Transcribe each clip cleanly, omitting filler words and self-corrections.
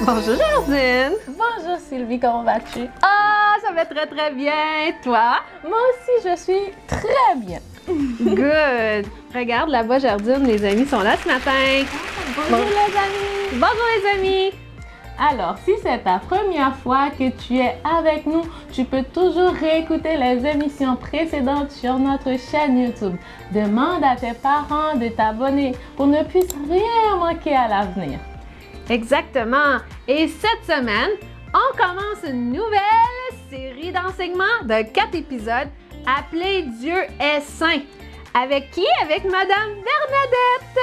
Bonjour Jardine! Bonjour Sylvie, comment vas-tu? Ah, ça va très très bien! Toi? Moi aussi, je suis très bien. Good! Regarde là-bas Jardine, les amis sont là ce matin! Bonjour les amis! Bonjour les amis! Alors, si c'est ta première fois que tu es avec nous, tu peux toujours réécouter les émissions précédentes sur notre chaîne YouTube. Demande à tes parents de t'abonner pour ne plus rien manquer à l'avenir. Exactement! Et cette semaine, on commence une nouvelle série d'enseignements de 4 épisodes appelée Dieu est saint. Avec qui? Avec Madame Bernadette!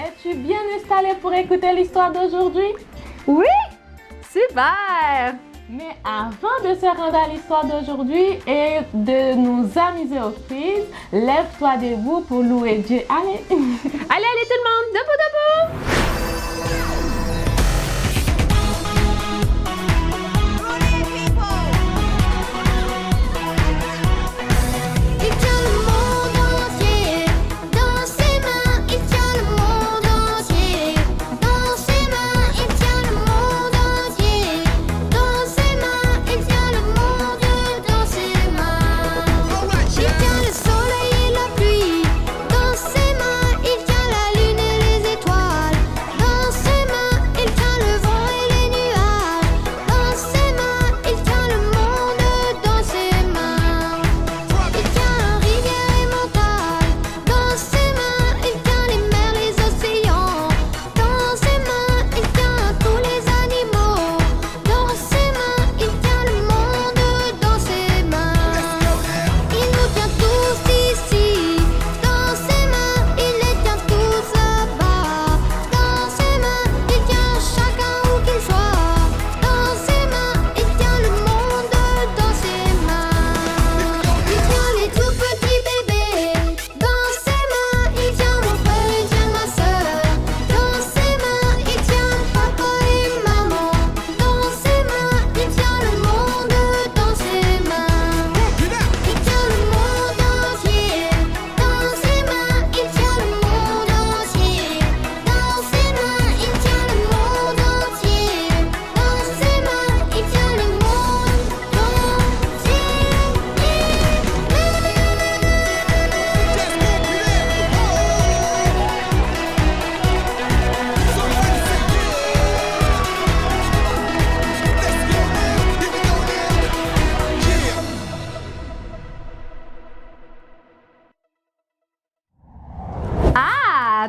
Es-tu bien installée pour écouter l'histoire d'aujourd'hui? Oui! Super! Mais avant de se rendre à l'histoire d'aujourd'hui et de nous amuser au quiz, lève-toi debout pour louer Dieu. Allez! Allez tout le monde, debout, debout!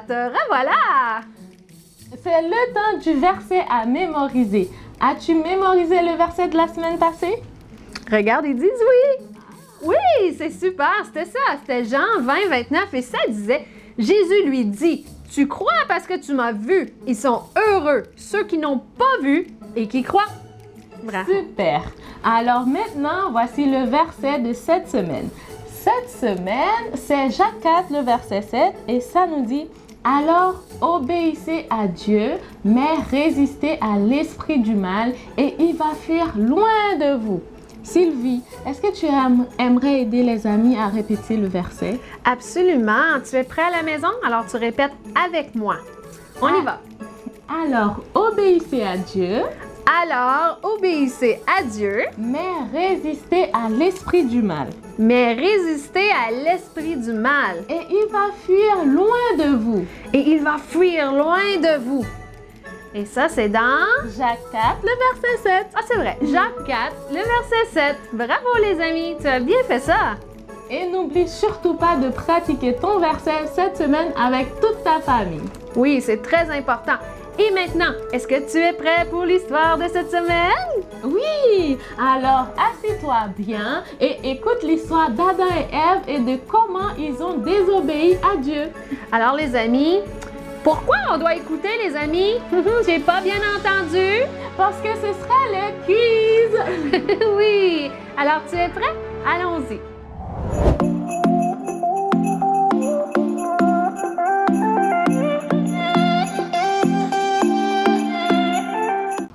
Te revoilà! C'est le temps du verset à mémoriser. As-tu mémorisé le verset de la semaine passée? Regarde, ils disent oui! Oui, c'est super, c'était ça. C'était Jean 20, 29 et ça disait, Jésus lui dit, tu crois parce que tu m'as vu. Ils sont heureux, ceux qui n'ont pas vu et qui croient. Bravo. Super! Alors maintenant, voici le verset de cette semaine. Cette semaine, c'est Jacques 4, le verset 7 et ça nous dit, alors, obéissez à Dieu, mais résistez à l'esprit du mal et il va fuir loin de vous. Sylvie, est-ce que tu aimerais aider les amis à répéter le verset? Absolument. Tu es prêt à la maison? Alors, tu répètes avec moi. On y va. Alors, obéissez à Dieu. Alors, obéissez à Dieu, mais résistez à l'esprit du mal. Mais résistez à l'esprit du mal. Et il va fuir loin de vous. Et il va fuir loin de vous. Et ça, c'est dans Jacques 4, le verset 7. Ah, c'est vrai. Jacques 4, le verset 7. Bravo, les amis. Tu as bien fait ça. Et n'oublie surtout pas de pratiquer ton verset cette semaine avec toute ta famille. Oui, c'est très important. Et maintenant, est-ce que tu es prêt pour l'histoire de cette semaine? Oui! Alors, assieds-toi bien et écoute l'histoire d'Adam et Ève et de comment ils ont désobéi à Dieu. Alors, les amis, pourquoi on doit écouter, les amis? J'ai pas bien entendu. Parce que ce sera le quiz! Oui! Alors, tu es prêt? Allons-y!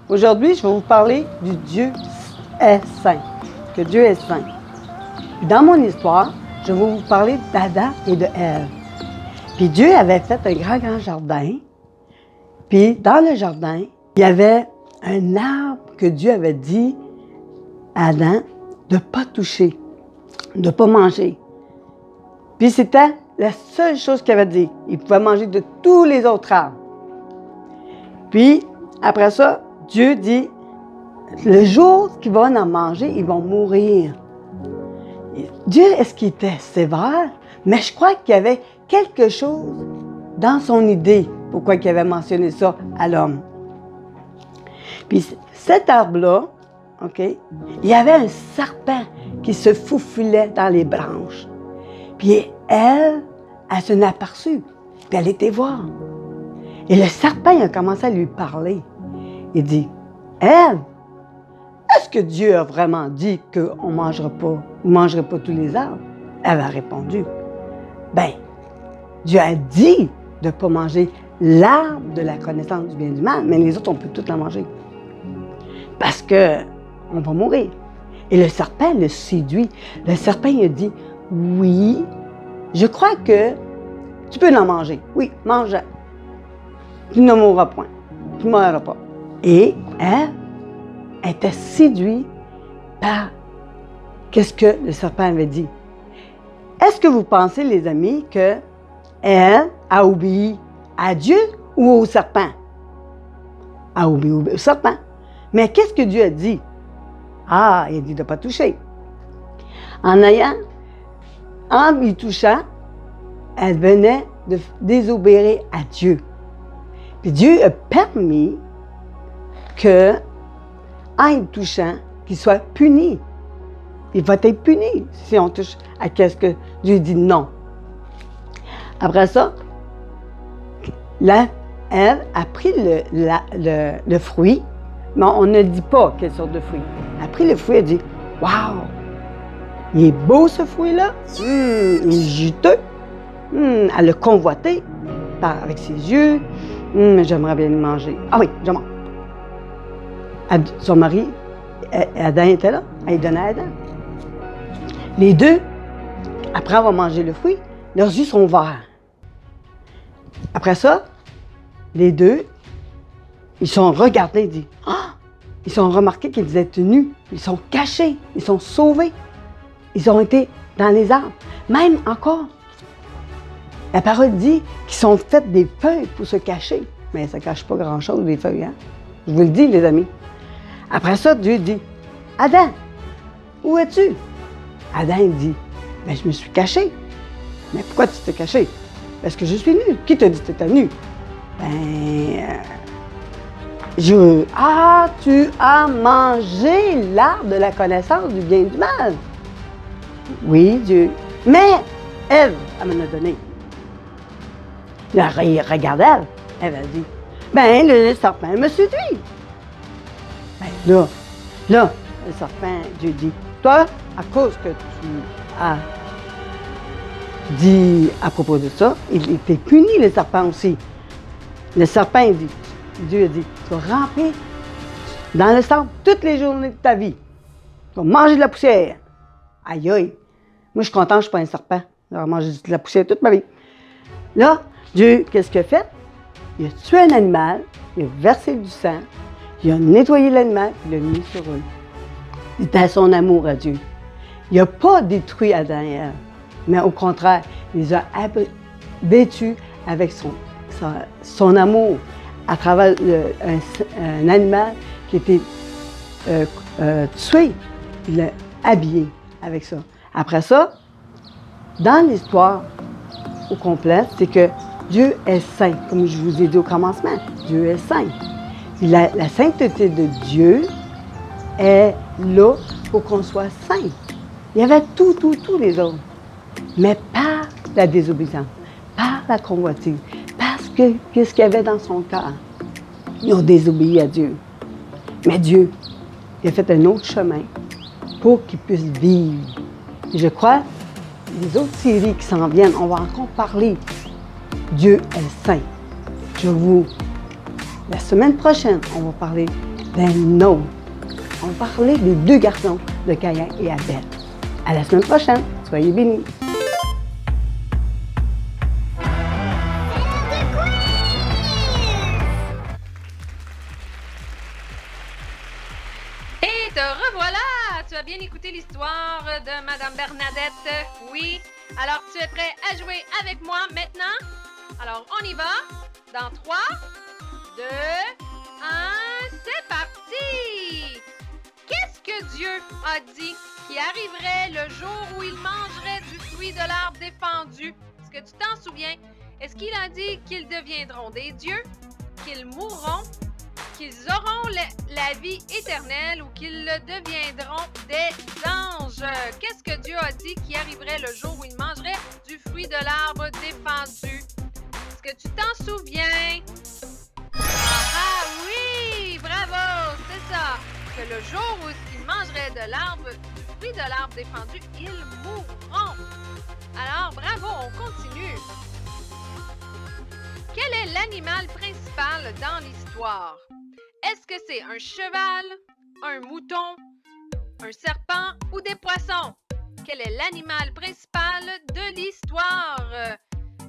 Aujourd'hui, je vais vous parler du Dieu est saint, que Dieu est saint. Dans mon histoire, je vais vous parler d'Adam et de Ève. Puis Dieu avait fait un grand jardin. Puis dans le jardin, il y avait un arbre que Dieu avait dit à Adam de ne pas toucher, de ne pas manger. Puis c'était la seule chose qu'il avait dit. Il pouvait manger de tous les autres arbres. Puis, après ça, Dieu dit, le jour qu'ils vont en manger, ils vont mourir. Dieu, est-ce qu'il était sévère? Mais je crois qu'il y avait quelque chose dans son idée, pourquoi il avait mentionné ça à l'homme. Puis cet arbre-là, OK, il y avait un serpent qui se faufilait dans les branches. Puis elle s'en est aperçue, puis elle était voir. Et le serpent, il a commencé à lui parler. Il dit, Ève, est-ce que Dieu a vraiment dit qu'on ne mangerait pas tous les arbres? Elle a répondu, ben, Dieu a dit de ne pas manger l'arbre de la connaissance du bien et du mal, mais les autres, on peut tous la manger. Parce qu'on va mourir. Et le serpent le séduit. Le serpent, il a dit, oui, je crois que tu peux en manger. Oui, mange. Tu ne mourras point. Tu ne mourras pas. Et elle était séduite par qu'est-ce que le serpent avait dit. Est-ce que vous pensez, les amis, qu'elle a obéi à Dieu ou au serpent? A obéi au serpent. Mais qu'est-ce que Dieu a dit? Ah, il a dit de ne pas toucher. En y touchant, elle venait de désobéir à Dieu. Puis Dieu a permis que, en y touchant, qu'il soit puni. Il va être puni si on touche à qu'est-ce que Dieu dit non. Après ça, elle a pris le fruit, mais on ne dit pas quelle sorte de fruit. Elle a pris le fruit et a dit, « Wow! Il est beau ce fruit-là, il est juteux. Elle l'a convoité avec ses yeux. J'aimerais bien le manger. Ah oui, je mange. » Son mari, Adam était là, elle donnait à Adam. Les deux, après avoir mangé le fruit, leurs yeux sont verts. Après ça, les deux, ils sont regardés et disent, « Ah! » Ils sont remarqués qu'ils étaient nus, ils sont cachés, ils sont sauvés. Ils ont été dans les arbres. Même encore, la parole dit qu'ils sont faits des feuilles pour se cacher. Mais ça ne cache pas grand-chose, les feuilles, hein? Je vous le dis, les amis. Après ça, Dieu dit, « Adam, où es-tu? » Adam dit, « Ben, je me suis caché. » « Mais pourquoi tu t'es caché? » « Parce que je suis nu. Qui t'a dit que tu étais nu? » « Ben, Ah, tu as mangé l'arbre de la connaissance du bien et du mal. » Oui, Dieu. Mais Ève, elle m'en a donné. Il regarde elle. Elle a dit, ben, le serpent me séduit. Ben, là, le serpent, Dieu dit, toi, à cause que tu as dit à propos de ça, il était puni, le serpent aussi. Le serpent dit, Dieu a dit, tu vas ramper dans le sable toutes les journées de ta vie. Tu vas manger de la poussière. Aïe, aïe. Moi, je suis content, je ne suis pas un serpent. Je vais manger de la poussière toute ma vie. Là, Dieu, qu'est-ce qu'il a fait? Il a tué un animal, il a versé du sang, il a nettoyé l'animal, il l'a mis sur eux. C'était son amour à Dieu. Il n'a pas détruit Adam et Ève, mais au contraire, il les a vêtus avec son amour à travers un animal qui était tué. Il l'a habillé avec ça. Après ça, dans l'histoire au complet, c'est que Dieu est saint, comme je vous ai dit au commencement. Dieu est saint. Et la sainteté de Dieu est là pour qu'on soit saint. Il y avait tout les autres. Mais par la désobéissance, par la convoitise, parce que qu'est-ce qu'il y avait dans son cœur? Ils ont désobéi à Dieu. Mais Dieu, il a fait un autre chemin pour qu'ils puissent vivre. Et je crois, les autres séries qui s'en viennent, on va encore parler. Dieu est saint. La semaine prochaine, on va parler d'un autre. On va parler des deux garçons de Caïn et Abel. À la semaine prochaine. Soyez bénis. Et te revoilà! Tu as bien écouté l'histoire de Madame Bernadette? Oui. Alors, tu es prêt à jouer avec moi maintenant? Alors, on y va. Dans 3, 2, 1, c'est parti! Qu'est-ce que Dieu a dit qui arriverait le jour où il mangerait du fruit de l'arbre défendu? Est-ce que tu t'en souviens? Est-ce qu'il a dit qu'ils deviendront des dieux, qu'ils mourront, qu'ils auront la vie éternelle ou qu'ils deviendront des anges? Qu'est-ce que Dieu a dit qui arriverait le jour où il mangerait du fruit de l'arbre défendu? Est-ce que tu t'en souviens? Ah oui! Bravo! C'est ça! Que le jour où ils mangeraient du fruit de l'arbre défendu, ils mourront! Alors, bravo! On continue! Quel est l'animal principal dans l'histoire? Est-ce que c'est un cheval, un mouton, un serpent ou des poissons? Quel est l'animal principal de l'histoire?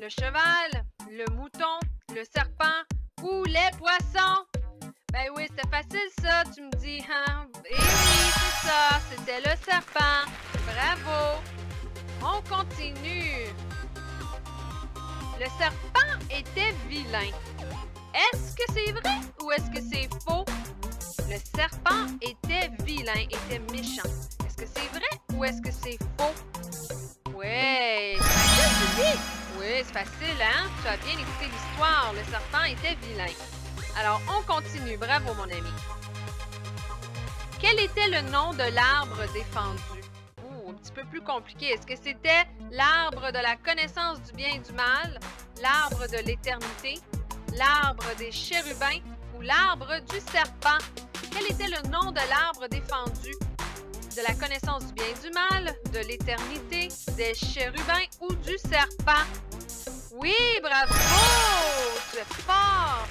Le cheval, le mouton, le serpent ou les poissons? Ben oui, c'était facile ça, tu me dis, hein? Eh oui, c'est ça, c'était le serpent. Bravo! On continue. Le serpent était vilain. Est-ce que c'est vrai ou est-ce que c'est faux? Le serpent était vilain, était méchant. Est-ce que c'est vrai ou est-ce que c'est faux? Ouais, c'est facile, tu dis? Oui, c'est facile, hein? Tu as bien écouté l'histoire. Le serpent était vilain. Alors, on continue. Bravo, mon ami. Quel était le nom de l'arbre défendu? Un petit peu plus compliqué. Est-ce que c'était l'arbre de la connaissance du bien et du mal, l'arbre de l'éternité, l'arbre des chérubins ou l'arbre du serpent? Quel était le nom de l'arbre défendu? De la connaissance du bien et du mal, de l'éternité, des chérubins ou du serpent? Oui, bravo! Tu es fort!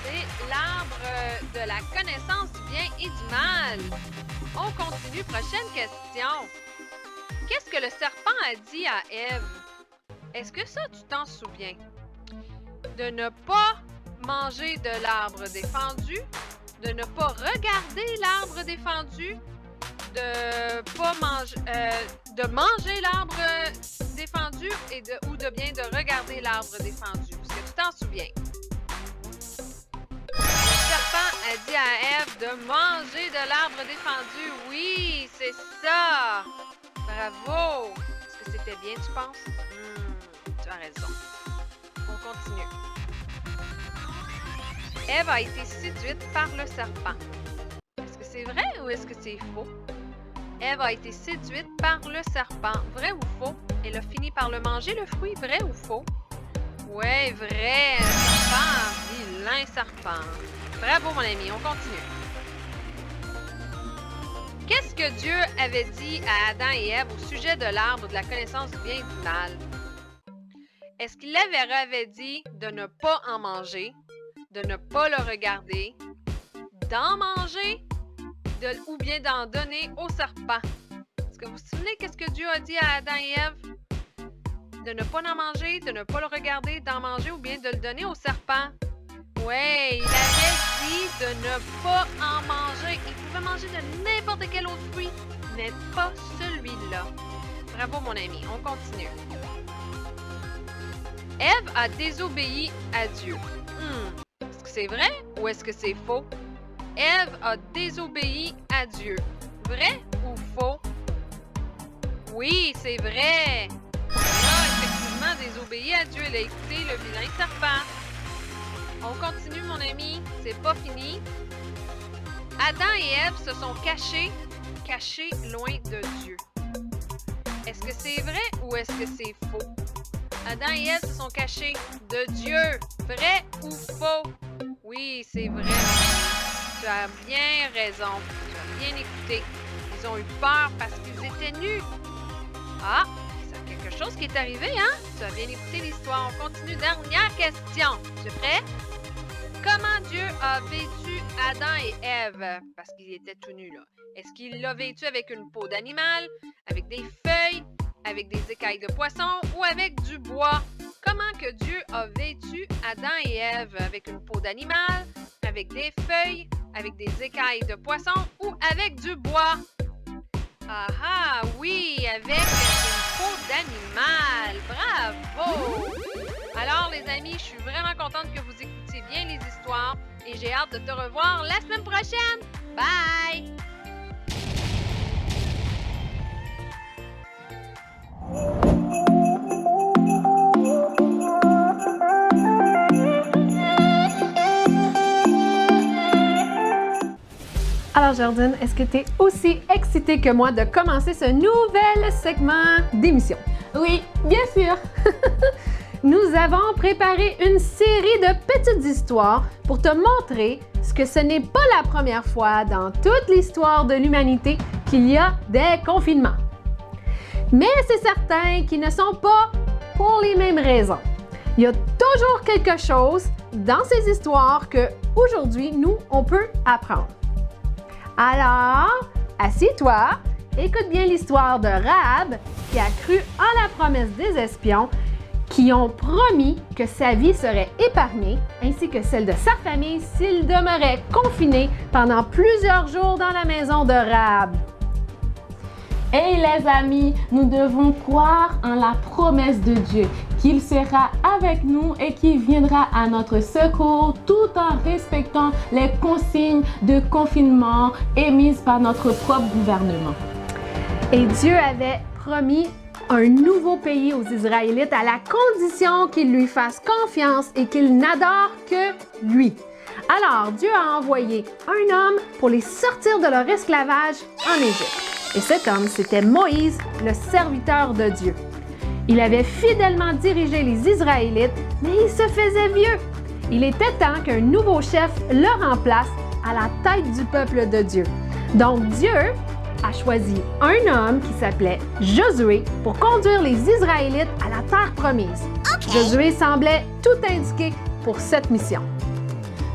C'est l'arbre de la connaissance du bien et du mal. On continue. Prochaine question. Qu'est-ce que le serpent a dit à Ève? Est-ce que ça, tu t'en souviens? De ne pas manger de l'arbre défendu, de ne pas regarder l'arbre défendu, de manger l'arbre défendu ou de regarder l'arbre défendu. Est-ce que tu t'en souviens? Le serpent a dit à Ève de manger de l'arbre défendu. Oui, c'est ça! Bravo! Est-ce que c'était bien, tu penses? Tu as raison. On continue. Ève a été séduite par le serpent. Est-ce que c'est vrai ou est-ce que c'est faux? Ève a été séduite par le serpent. Vrai ou faux? Elle a fini par le manger, le fruit. Vrai ou faux? Ouais, vrai. Serpent, vilain serpent. Bravo, mon ami. On continue. Qu'est-ce que Dieu avait dit à Adam et Ève au sujet de l'arbre de la connaissance du bien et du mal? Est-ce qu'il leur avait dit de ne pas en manger, de ne pas le regarder, d'en manger ou bien d'en donner au serpent? Est-ce que vous vous souvenez qu'est-ce que Dieu a dit à Adam et Ève? De ne pas en manger, de ne pas le regarder, d'en manger ou bien de le donner au serpent? Ouais, il avait dit de ne pas en manger. Il pouvait manger de n'importe quel autre fruit, mais pas celui-là. Bravo, mon ami. On continue. Ève a désobéi à Dieu. Est-ce que c'est vrai ou est-ce que c'est faux? Ève a désobéi à Dieu. Vrai ou faux? Oui, c'est vrai. Elle a effectivement désobéi à Dieu. Elle a écouté le vilain serpent. On continue, mon ami. C'est pas fini. Adam et Ève se sont cachés loin de Dieu. Est-ce que c'est vrai ou est-ce que c'est faux? Adam et Ève se sont cachés de Dieu. Vrai ou faux? Oui, c'est vrai. Tu as bien raison. Tu as bien écouté. Ils ont eu peur parce qu'ils étaient nus. Ah, c'est quelque chose qui est arrivé, hein? Tu as bien écouté l'histoire. On continue. Dernière question. Tu es prêt? Comment Dieu a vêtu Adam et Ève? Parce qu'ils étaient tout nus, là. Est-ce qu'il l'a vêtu avec une peau d'animal, avec des feuilles, avec des écailles de poisson ou avec du bois? Comment que Dieu a vêtu Adam et Ève? Avec une peau d'animal, avec des feuilles, avec des écailles de poisson ou avec du bois? Ah ah, oui, avec une peau d'animal. Bravo! Alors, les amis, je suis vraiment contente que vous écoutiez bien les histoires et j'ai hâte de te revoir la semaine prochaine. Bye! Alors Jordine, est-ce que tu es aussi excitée que moi de commencer ce nouvel segment d'émission? Oui, bien sûr. Nous avons préparé une série de petites histoires pour te montrer que ce n'est pas la première fois dans toute l'histoire de l'humanité qu'il y a des confinements. Mais c'est certain qu'ils ne sont pas pour les mêmes raisons. Il y a toujours quelque chose dans ces histoires que aujourd'hui, nous, on peut apprendre. Alors, assieds-toi, écoute bien l'histoire de Rahab qui a cru en la promesse des espions qui ont promis que sa vie serait épargnée ainsi que celle de sa famille s'il demeurait confiné pendant plusieurs jours dans la maison de Rahab. Et les amis, nous devons croire en la promesse de Dieu, qu'il sera avec nous et qu'il viendra à notre secours tout en respectant les consignes de confinement émises par notre propre gouvernement. Et Dieu avait promis un nouveau pays aux Israélites à la condition qu'ils lui fassent confiance et qu'ils n'adorent que lui. Alors Dieu a envoyé un homme pour les sortir de leur esclavage en Égypte. Et cet homme, c'était Moïse, le serviteur de Dieu. Il avait fidèlement dirigé les Israélites, mais il se faisait vieux. Il était temps qu'un nouveau chef le remplace à la tête du peuple de Dieu. Donc Dieu a choisi un homme qui s'appelait Josué pour conduire les Israélites à la terre promise. Josué semblait tout indiqué pour cette mission.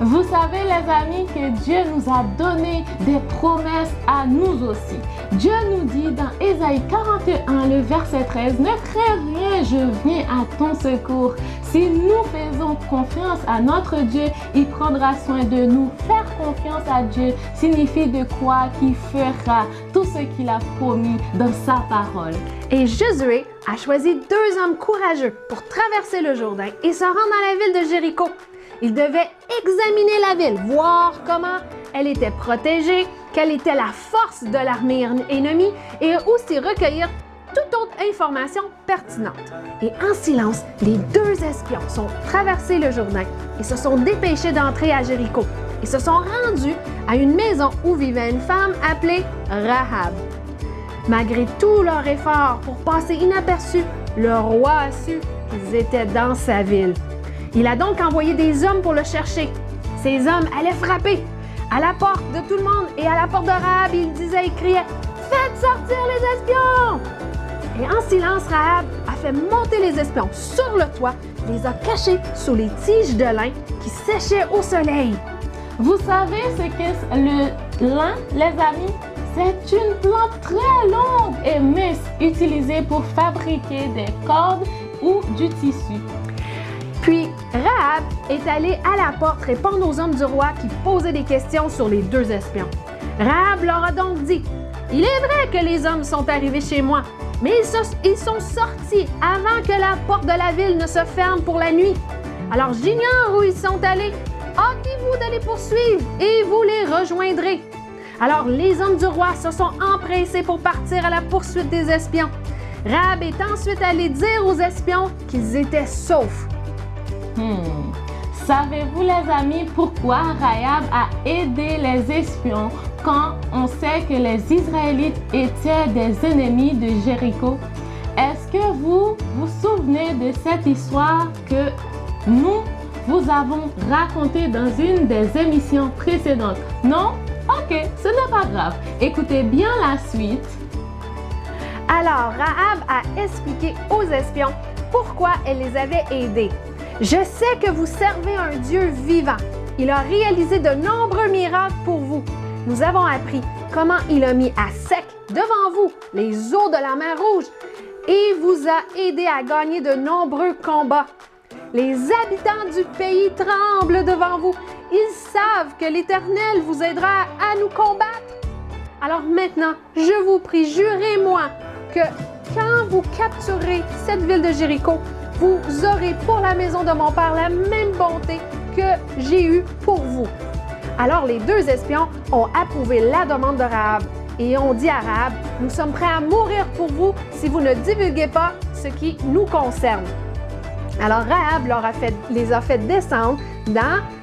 Vous savez, les amis, que Dieu nous a donné des promesses à nous aussi. Dieu nous dit dans Ésaïe 41, le verset 13, « Ne crains rien, je viens à ton secours. Si nous faisons confiance à notre Dieu, il prendra soin de nous. » Faire confiance à Dieu signifie de croire qu'il fera tout ce qu'il a promis dans sa parole. Et Josué a choisi 2 hommes courageux pour traverser le Jourdain et se rendre dans la ville de Jéricho. Il devait examiner la ville, voir comment elle était protégée, quelle était la force de l'armée ennemie et aussi recueillir toute autre information pertinente. Et en silence, les 2 espions sont traversés le Jourdain et se sont dépêchés d'entrer à Jéricho. Ils se sont rendus à une maison où vivait une femme appelée Rahab. Malgré tous leurs efforts pour passer inaperçus, le roi a su qu'ils étaient dans sa ville. Il a donc envoyé des hommes pour le chercher. Ces hommes allaient frapper à la porte de tout le monde et à la porte de Rahab, ils disaient et criaient « Faites sortir les espions! » Et en silence, Rahab a fait monter les espions sur le toit, les a cachés sous les tiges de lin qui séchaient au soleil. Vous savez ce qu'est le lin, les amis? C'est une plante très longue et mince utilisée pour fabriquer des cordes ou du tissu. Puis, Rahab est allée à la porte répondre aux hommes du roi qui posaient des questions sur les 2 espions. Rahab leur a donc dit « Il est vrai que les hommes sont arrivés chez moi, mais ils sont sortis avant que la porte de la ville ne se ferme pour la nuit. Alors j'ignore où ils sont allés. Hâtez-vous de les poursuivre et vous les rejoindrez. » Alors les hommes du roi se sont empressés pour partir à la poursuite des espions. Rahab est ensuite allé dire aux espions qu'ils étaient saufs. Savez-vous, les amis, pourquoi Rahab a aidé les espions quand on sait que les Israélites étaient des ennemis de Jéricho? Est-ce que vous vous souvenez de cette histoire que nous vous avons racontée dans une des émissions précédentes? Non? Ok, ce n'est pas grave. Écoutez bien la suite. Alors, Rahab a expliqué aux espions pourquoi elle les avait aidés. « Je sais que vous servez un Dieu vivant. Il a réalisé de nombreux miracles pour vous. Nous avons appris comment il a mis à sec devant vous les eaux de la mer Rouge et vous a aidé à gagner de nombreux combats. Les habitants du pays tremblent devant vous Ils savent que l'Éternel vous aidera à nous combattre. Alors maintenant, je vous prie, jurez-moi que quand vous capturerez cette ville de Jéricho, vous aurez pour la maison de mon père la même bonté que j'ai eue pour vous. » Alors les deux espions ont approuvé la demande de Rahab et ont dit à Rahab, « Nous sommes prêts à mourir pour vous si vous ne divulguez pas ce qui nous concerne. » Alors Rahab les a fait descendre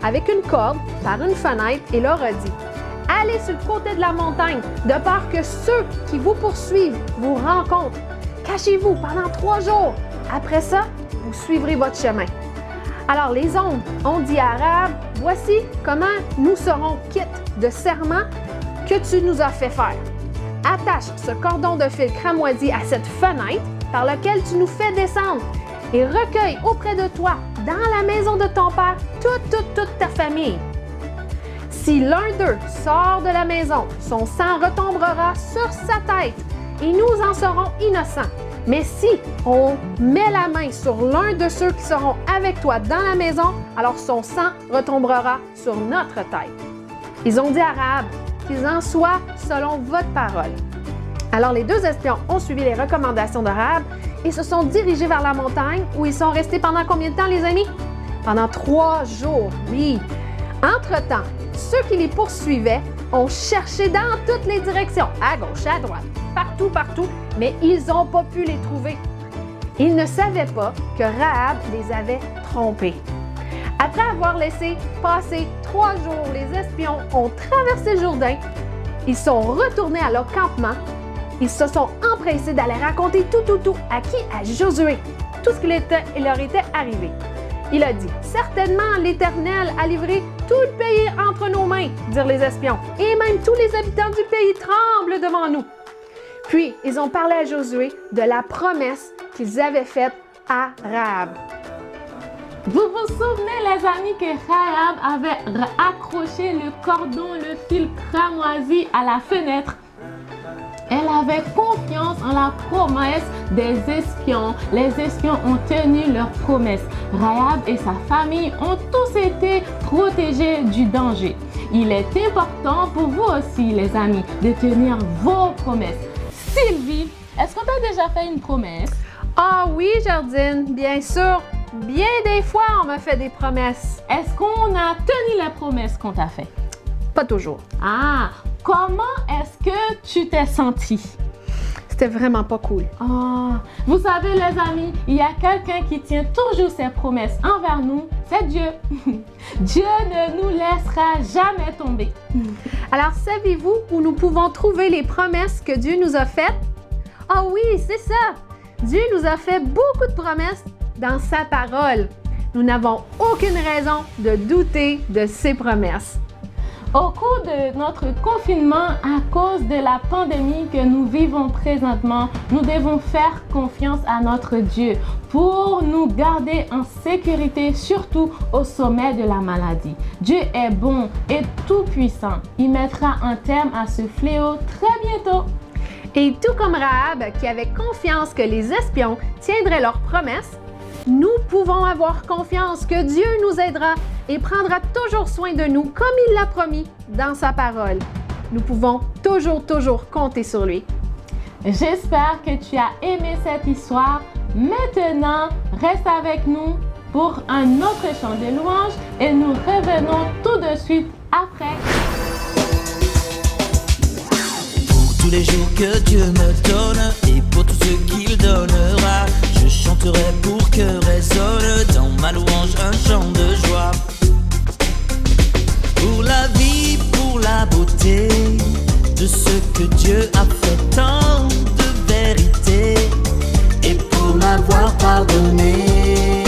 avec une corde par une fenêtre et leur a dit, « Allez sur le côté de la montagne, de peur que ceux qui vous poursuivent vous rencontrent. Cachez-vous pendant 3 jours. Après ça, vous suivrez votre chemin. » Alors les hommes ont dit à Rahab, « Voici comment nous serons quittes de serment que tu nous as fait faire. Attache ce cordon de fil cramoisi à cette fenêtre par laquelle tu nous fais descendre et recueille auprès de toi, dans la maison de ton père, toute ta famille. Si l'un d'eux sort de la maison, son sang retombera sur sa tête et nous en serons innocents. Mais si on met la main sur l'un de ceux qui seront avec toi dans la maison, alors son sang retombera sur notre tête. » Ils ont dit à Rahab, « Qu'ils en soient selon votre parole. » Alors les deux espions ont suivi les recommandations de Rahab et se sont dirigés vers la montagne où ils sont restés pendant combien de temps, les amis? Pendant 3 jours, oui. Entre-temps, ceux qui les poursuivaient ont cherché dans toutes les directions, à gauche, à droite, partout, mais ils n'ont pas pu les trouver. Ils ne savaient pas que Rahab les avait trompés. Après avoir laissé passer 3 jours, les espions ont traversé le Jourdain. Ils sont retournés à leur campement. Ils se sont empressés d'aller raconter tout. À qui? À Josué. Tout ce qui leur était arrivé. Il a dit, « Certainement, l'Éternel a livré tout le pays entre nos mains, dirent les espions, et même tous les habitants du pays tremblent devant nous. » Puis, ils ont parlé à Josué de la promesse qu'ils avaient faite à Rahab. Vous vous souvenez, les amis, que Rahab avait accroché le cordon, le fil cramoisi à la fenêtre? Elle avait confiance en la promesse des espions. Les espions ont tenu leur promesse. Rahab et sa famille ont tous été protégés du danger. Il est important pour vous aussi, les amis, de tenir vos promesses. Sylvie, est-ce que tu as déjà fait une promesse? Ah oui, Jardine, bien sûr. Bien des fois, on me fait des promesses. Est-ce qu'on a tenu les promesses qu'on t'a fait? Pas toujours. Ah, comment est-ce que tu t'es sentie? C'était vraiment pas cool. Oh, vous savez, les amis, il y a quelqu'un qui tient toujours ses promesses envers nous, c'est Dieu. Dieu ne nous laissera jamais tomber. Alors, savez-vous où nous pouvons trouver les promesses que Dieu nous a faites? Ah oui, c'est ça! Dieu nous a fait beaucoup de promesses dans sa parole. Nous n'avons aucune raison de douter de ses promesses. Au cours de notre confinement, à cause de la pandémie que nous vivons présentement, nous devons faire confiance à notre Dieu pour nous garder en sécurité, surtout au sommet de la maladie. Dieu est bon et tout-puissant. Il mettra un terme à ce fléau très bientôt. Et tout comme Rahab, qui avait confiance que les espions tiendraient leurs promesses, nous pouvons avoir confiance que Dieu nous aidera et prendra toujours soin de nous comme il l'a promis dans sa parole. Nous pouvons toujours compter sur lui. J'espère que tu as aimé cette histoire. Maintenant, reste avec nous pour un autre chant de louange et nous revenons tout de suite après. Pour tous les jours que Dieu me donne et pour tout ce qu'il donnera, je chanterai pour que résonne dans ma louange un chant de joie. Pour la vie, pour la beauté de ce que Dieu a fait, tant de vérité, et pour m'avoir pardonné.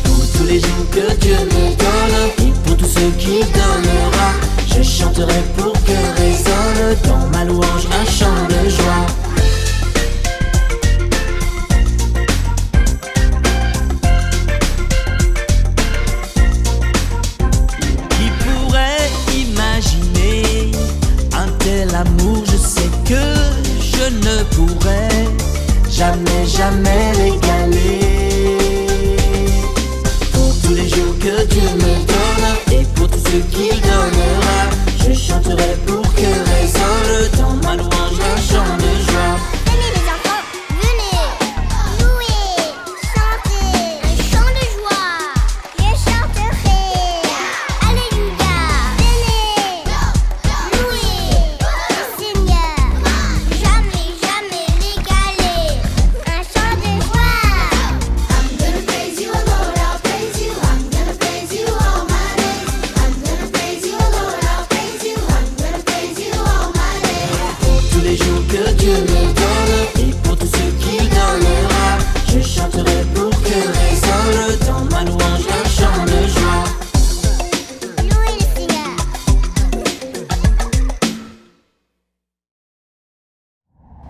Pour tous les jours que Dieu me donne et pour tout ce qu'il donnera, je chanterai pour que résonne dans ma louange un chant de joie. L'amour, je sais que je ne pourrai jamais l'égaler. Pour tous les jours que Dieu me donne Dieu me donne. Et pour tous ceux qui donnera, je chanterai pour que résonne dans ma louange un chant de joie. Louez le Seigneur.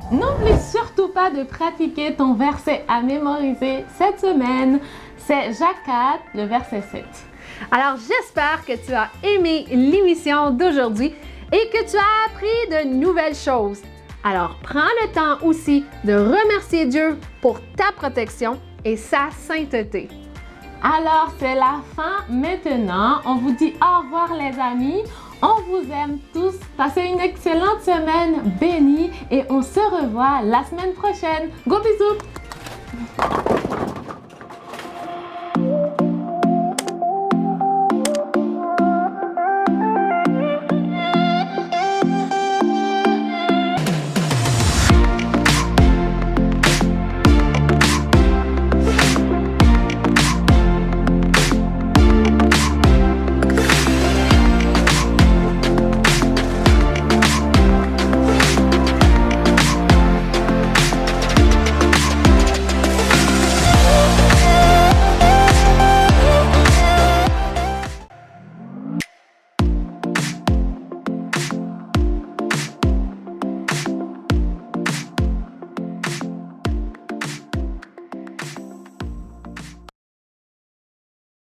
N'oublie surtout pas de pratiquer ton verset à mémoriser cette semaine. C'est Jacques 4, le verset 7. Alors, j'espère que tu as aimé l'émission d'aujourd'hui et que tu as appris de nouvelles choses. Alors, prends le temps aussi de remercier Dieu pour ta protection et sa sainteté. Alors, c'est la fin maintenant. On vous dit au revoir les amis. On vous aime tous. Passez une excellente semaine bénie et on se revoit la semaine prochaine. Gros bisous!